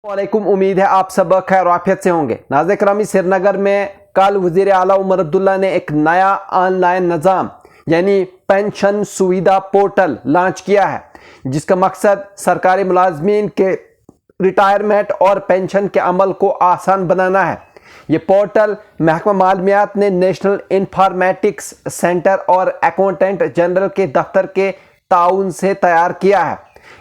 वालेकुम, उम्मीद है आप सब खैर आफियत से होंगे। नाज़रीन करामी, श्रीनगर में कल वज़ीर आला उमर अब्दुल्ला ने एक नया ऑनलाइन निज़ाम यानी पेंशन सुविधा पोर्टल लॉन्च किया है, जिसका मकसद सरकारी मुलाजमीन के रिटायरमेंट और पेंशन के अमल को आसान बनाना है। ये पोर्टल महकमा मालूमात ने नेशनल इंफॉर्मेटिक्स सेंटर और अकाउंटेंट जनरल के दफ्तर के ताउन से तैयार किया है।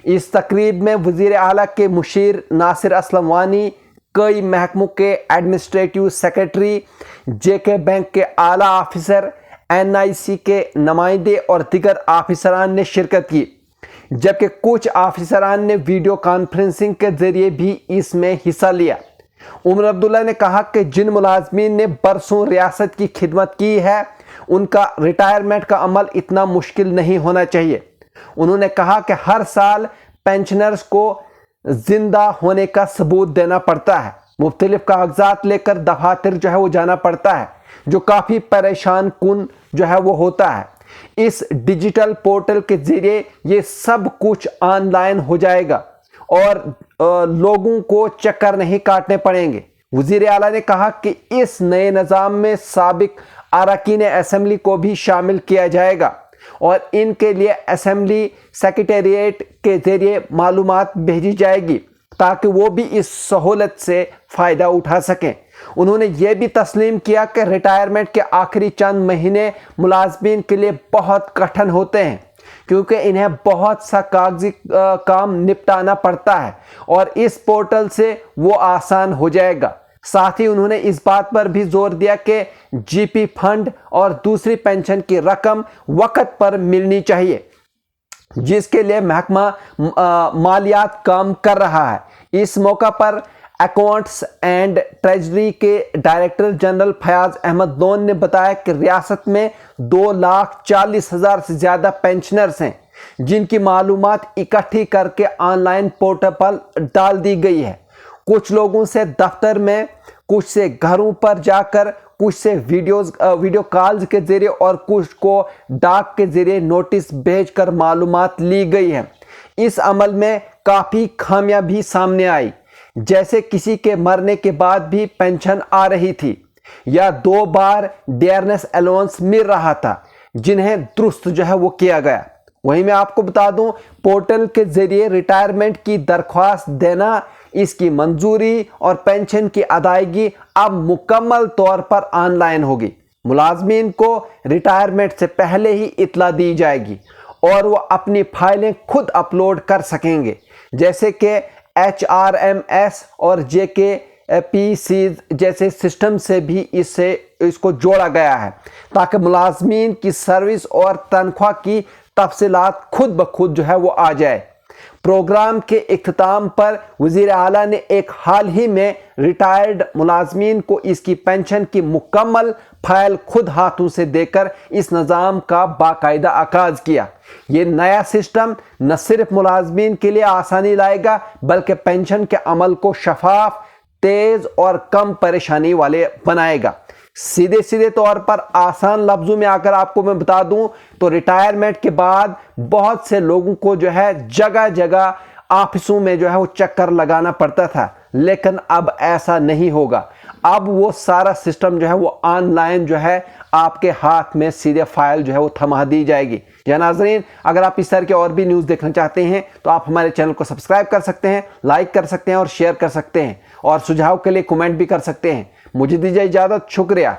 इस तकरीब में वज़ीर आला के मुशीर नासिर असलम वानी, कई महकमों के एडमिनिस्ट्रेटिव सेक्रेटरी, जेके बैंक के आला ऑफिसर, NIC के नुमाइंदे और दीगर ऑफिसरान ने शिरकत की, जबकि कुछ ऑफिसरान ने वीडियो कॉन्फ्रेंसिंग के जरिए भी इसमें हिस्सा लिया। उमर अब्दुल्ला ने कहा कि जिन मुलाजमीन ने बरसों रियासत की खिदमत की है, उनका रिटायरमेंट का अमल इतना मुश्किल नहीं होना चाहिए। उन्होंने कहा कि हर साल पेंशनर्स को जिंदा होने का सबूत देना पड़ता है, मुख्तलिफ कागजात लेकर दफातर जो है वो जाना पड़ता है, जो काफ़ी परेशान कुन जो है वो होता है। इस डिजिटल पोर्टल के ज़रिए ये सब कुछ ऑनलाइन हो जाएगा और लोगों को चक्कर नहीं काटने पड़ेंगे। वज़ीर आला ने कहा कि इस नए निज़ाम में साबिक अरकान असेंबली को भी शामिल किया जाएगा और इनके लिए असेंबली सेक्रेटेरिएट के ज़रिए मालूमात भेजी जाएगी ताकि वो भी इस सहूलत से फ़ायदा उठा सकें। उन्होंने ये भी तस्लीम किया कि रिटायरमेंट के आखिरी चंद महीने मुलाजमीन के लिए बहुत कठिन होते हैं, क्योंकि इन्हें बहुत सा कागजी काम निपटाना पड़ता है और इस पोर्टल से वो आसान हो जाएगा। साथ ही उन्होंने इस बात पर भी जोर दिया कि GP फंड और दूसरी पेंशन की रकम वक्त पर मिलनी चाहिए, जिसके लिए महकमा मालियात काम कर रहा है। इस मौका पर अकाउंट्स एंड ट्रेजरी के डायरेक्टर जनरल फयाज अहमद लोन ने बताया कि रियासत में 2,40,000 से ज़्यादा पेंशनर्स हैं, जिनकी मालूमात इकट्ठी करके ऑनलाइन पोर्टल पर डाल दी गई है। कुछ लोगों से दफ्तर में, कुछ से घरों पर जाकर, कुछ से वीडियो कॉल्स के ज़रिए और कुछ को डाक के ज़रिए नोटिस भेजकर मालूमात ली गई है। इस अमल में काफ़ी खामियां भी सामने आई, जैसे किसी के मरने के बाद भी पेंशन आ रही थी या 2 बार डियरनेस अलाउंस मिल रहा था, जिन्हें दुरुस्त जो है वो किया गया। वहीं मैं आपको बता दूं, पोर्टल के ज़रिए रिटायरमेंट की दरख्वास्त देना, इसकी मंजूरी और पेंशन की अदायगी अब मुकम्मल तौर पर ऑनलाइन होगी। मुलाजमीन को रिटायरमेंट से पहले ही इत्तला दी जाएगी और वो अपनी फाइलें खुद अपलोड कर सकेंगे, जैसे कि HRMS और JKPC जैसे सिस्टम से भी इसको जोड़ा गया है, ताकि मुलाजमीन की सर्विस और तनख्वाह की तफसीलात खुद ब खुद जो है वो आ जाए। प्रोग्राम के इख्तिताम पर वज़ीर आला ने एक हाल ही में रिटायर्ड मुलाजमीन को इसकी पेंशन की मुकम्मल फाइल खुद हाथों से देकर इस निज़ाम का बाकायदा आगाज़ किया। ये नया सिस्टम न सिर्फ मुलाजमीन के लिए आसानी लाएगा, बल्कि पेंशन के अमल को शफाफ, तेज़ और कम परेशानी वाले बनाएगा। सीधे तौर पर आसान लफ्ज़ों में अगर आपको मैं बता दूं तो रिटायरमेंट के बाद बहुत से लोगों को जो है जगह जगह ऑफिसों में जो है वो चक्कर लगाना पड़ता था, लेकिन अब ऐसा नहीं होगा। अब वो सारा सिस्टम जो है वो ऑनलाइन जो है आपके हाथ में सीधे फाइल जो है वो थमा दी जाएगी। या नाज़रीन, अगर आप इस तरह के और भी न्यूज़ देखना चाहते हैं तो आप हमारे चैनल को सब्सक्राइब कर सकते हैं, लाइक कर सकते हैं और शेयर कर सकते हैं, और सुझाव के लिए कमेंट भी कर सकते हैं। मुझे दीजिए इजाज़त, शुक्रिया।